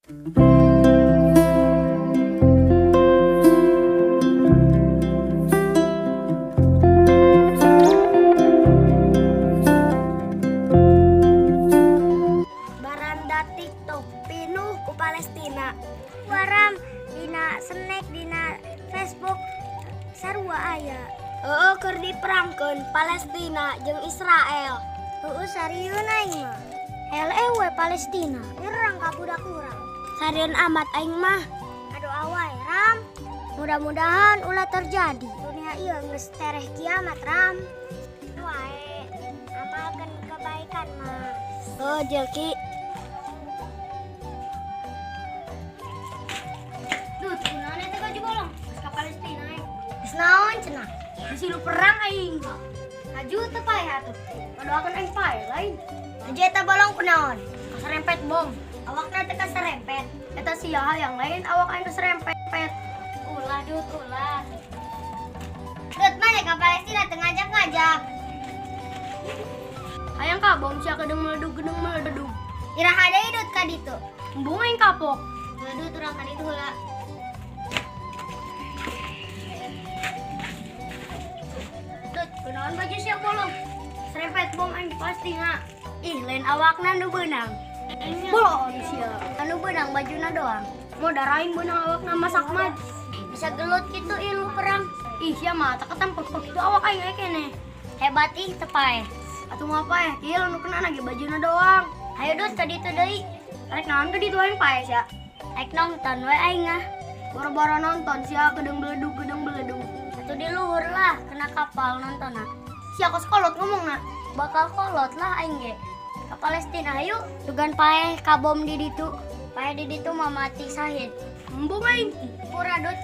Baranda TikTok pinuh ku Palestina. Waram dina snack dina Facebook sarua aya. Keur diperangkeun Palestina jeung Israel. Sariun aing mah. LEW Palestina. Nyerang ka budak urang. Sariun amat aing mah. Aduh awai Ram. Mudah-mudahan ulah terjadi. Dunia ieu geus tereh kiamat Ram. Wae amalkeun kebaikan mah. Jelki. Duh, kunaon eta baju bolong? Geus ka Palestina aing. Geus naon cenah? Disilu perang aing. Haju teu pae atuh. Padoakeun aing pae lain. Haju eta bolong kunaon? Kaserempet bom. Awakna teh kaserempet. Eta sia yang lain awak aing kaserempet. Ulah Dut, ulah. Dut mana ka Palestina teu ngajak-ngajak. Hayang ka bom sia gedeng meledug. Iraha deui Dut ka ditu. Embung aing kapok. Dut urang ka ditu heula. Dut, kunaon baju sia bolong? Serempet bom aing di Palestina. Ih, lain awakna nu beunang. Bolong sia. Anu beunang bajuna doang. Mau darahin beunang awakna masak mad. Bisa gelut gitu ilu perang. Ih, sia mah tak ketempek itu awak aing kene. Hebat ih teu pae. Atuh ngapa ya? Ieu nu kena lagi bajuna doang. Hayu Dut ka ditu deui. Rek naon ke ditu aing pae sia. Aik nonton we aing ah. Boro-boro nonton sia gedeng beledug. Atuh di luhur lah kena kapal nontonna. Sia kos kolot ngomongna. Bakal kolot lah aing ge. Ka Palestina hayu dugan pae ka bom di ditu. Pae di ditu mah mati sahid. Embung aing. Pura Dut.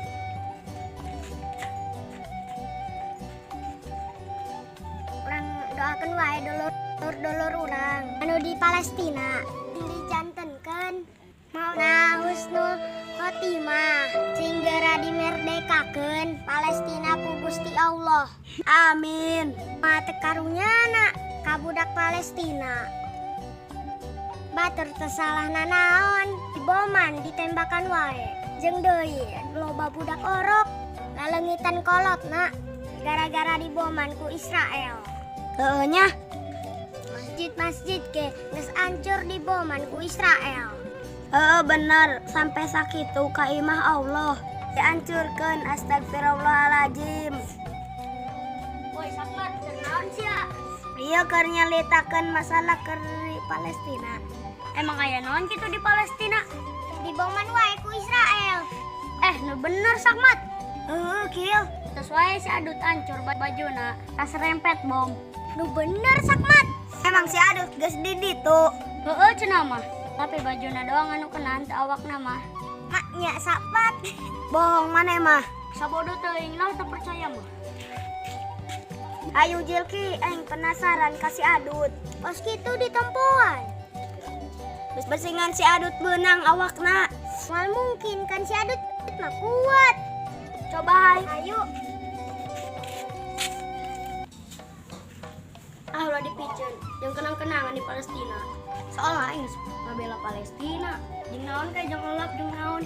Urang doakeun wae dulur-dulur urang anu di Palestina dijantenkeun mauna husnul khotimah singgera dimerdekakeun Palestina ku Gusti Allah. Amin. Mate karunyana ka budak Palestina. Batur teu salahna naon, diboman ditembakan wae. Jeung deui loba budak orok laleungitan kolotna gara-gara diboman ku Israel. Heueuh nya. Masjid-masjid ke geus ancur diboman ku Israel. Bener, sampai sakitu ka imah Allah. Dihancurkeun, astagfirullahaladzim. Woi saklat naon sia? Ieu keur nyalitakeun masalah keur di Palestina. Emang aya naon kitu di Palestina? Diboman wae ku Israel. Nu bener Sakmat. Kieu. Terus wae si Adut hancur bajuna, kaserempet bom. Nu bener Sakmat. Emang si Adut geus di ditu. Heueuh cenah mah. Tapi bajuna doang anu kena teu awakna mah. Maknya sapat. Bohong maneh mah. Sabodo teuing lah teu percaya mah. Ayo Jilki, aing penasaran ka si Adut. Pas kitu ditempuan. Geus besingan si Adut beunang awakna. Mal mungkin kan si Adut mah kuat. Coba hai. Ayo. Ulah dipiceun jeung kenang-kenangan di Palestina. Soalnya aing ngabela Palestina. Jeung naon kae jeung elap jeung naon.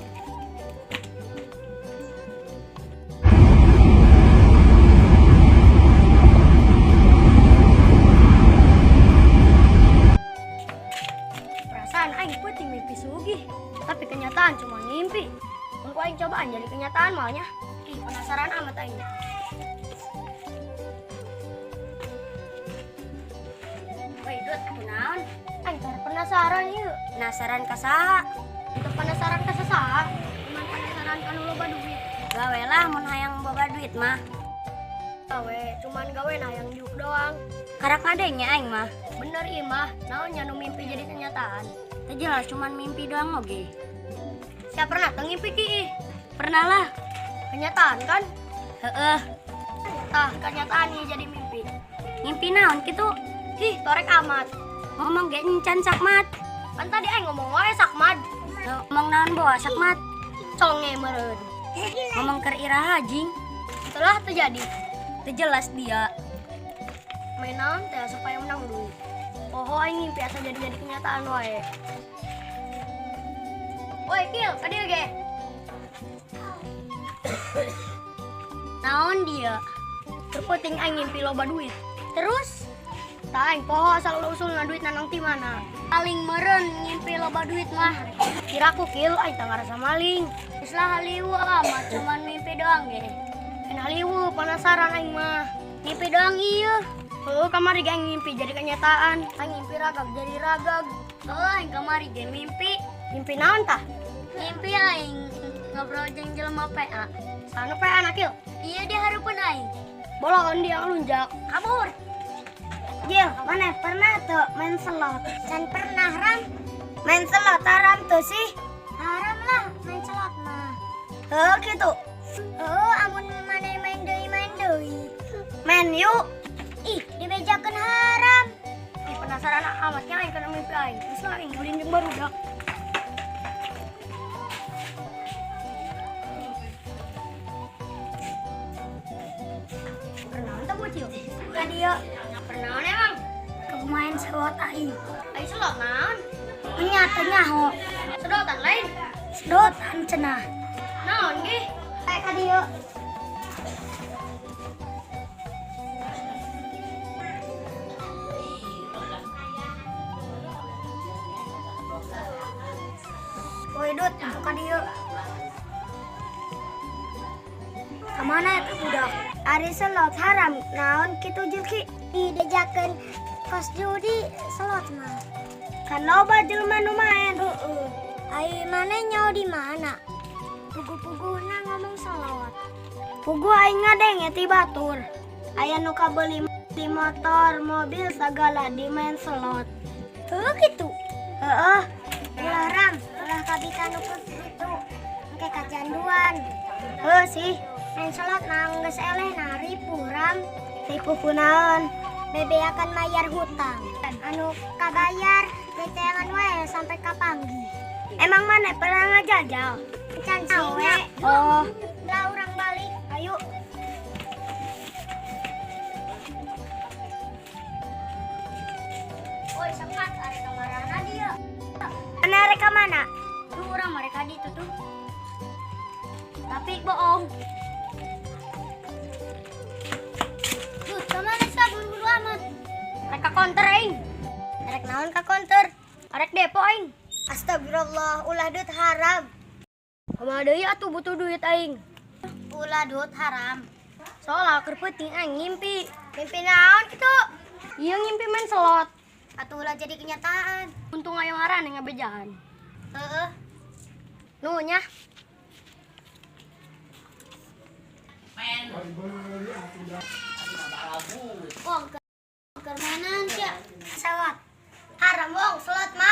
Perasaan aing peuting mimpi sugih, tapi kenyataan cuma mimpi. Mun ku aing cobaan jadi kenyataan malnya. Ih, penasaran amat aing. Woi, Dut, kunaon? Aing teh penasaran ieu. Penasaran ka saha? Untuk penasaran ka saha? Cuman penasaran ka nu loba duit. Gawe lah mun hayang boga duit mah. Gawe, cuman gawe na hayang diuk doang. Karak ngadengnya aing mah. Bener ieu mah, naonnya nu mimpi jadi kenyataan. Teu jelas cuman mimpi doang oge. Siapa pernah teu ngimpi ki ih? Pernah lah. Kenyataan kan? Heeh. Tah, kenyataan nih jadi mimpi. Ngimpi naon kitu? Ih, torek amat. Ngomong ge encan Sakmat. Kan tadi aing ngomong wae Sakmat. Ngomong naon boa Sakmat? Conge meureun. Ngomong keur iraha jing. Itulah terjadi. Teu jelas dia. Main naon teh supaya menang duit. Poho aing ngimpi asa jadi kenyataan wae. Woi, Kil, tadi ge. Naon dia? Terpenting aing ngimpi loba duit. Terus? Tak aing poho asal usul duit nanang ti mana. Paling meren ngimpi loba duit mah. Kiraku Kil aing teu ngarasa maling. Geus lah haliweu amat cuman mimpi doang ge. Kan haliweu penasaran aing mah. Ngimpi doang ieu. Heuh kamari ge aing ngimpi jadi kenyataan. Aing ngimpi ragag jadi ragag. Heuh aing kamari ge mimpi. Mimpi naon tah? Mimpi aing ngobrol jeung jelema PA. Sana PA na Kil? Iya dia hareupeun aing. Bolon dia ngelunjak. Kabur. Gil, mana pernah tuh main slot? Can pernah Ram? Main slot haram tuh sih? Haram lah main slot mah. Gitu. Amun mana main deui. Main yuk. Ih, dibejakeun haram. Ih penasaran amatnya aing kana mimpi aing. Terus lah aing ulin jeung barudak. Pernah teu bocil? Kadio Pernah emang? main slot aing. Aing selot naon? Nyata nyaho. Sedotan lain. Sedotan cenah. Naon ge? Kayak kadio. Woi Dut, buka dia. Kemana ya budak? Ari slot haram, naon kitu juki? Didejakeun kos judi slot mah. Kan loba jelema nu main. Ai mana nyaho di mana? Pugu-puguna ngomong slot. Pugu aing ngadeng ya ti batur. Aya nu kabeli motor, mobil segala di main slot. Gitu. Heeh. Dilarang, ulah kabita nu kitu. Engke kacanduan. Sih, main slot nang geus eleh na ripu Ram. Ripu kunaon? Bebe akan mayar hutang. Anu kabayar becelan wae sampai kapanggi. Emang mana pernah ngajajal? Can awe. Oh, lah urang balik. Ayo. Woi, sepat are kamarana dia. Mana reka mana? Tuh orang mereka di itu tuh. Tapi bohong. Duh, kemana sih buru-buru amat? Mereka counter aing. Rek naon ka counter? Arek depo aing. Astagfirullah, ulah dut haram. Kumaha deui atuh butuh duit aing. Ulah dut haram. Soalnya keur peuting aing ngimpi. Mimpi naon kitu? Ieu ngimpi main slot. Atuh ulah jadi kenyataan. Untung aya ngaranna ngabejahan. Heeh. Nu nya. Wong ke mainan sia. Slot. Haram wong slot mah.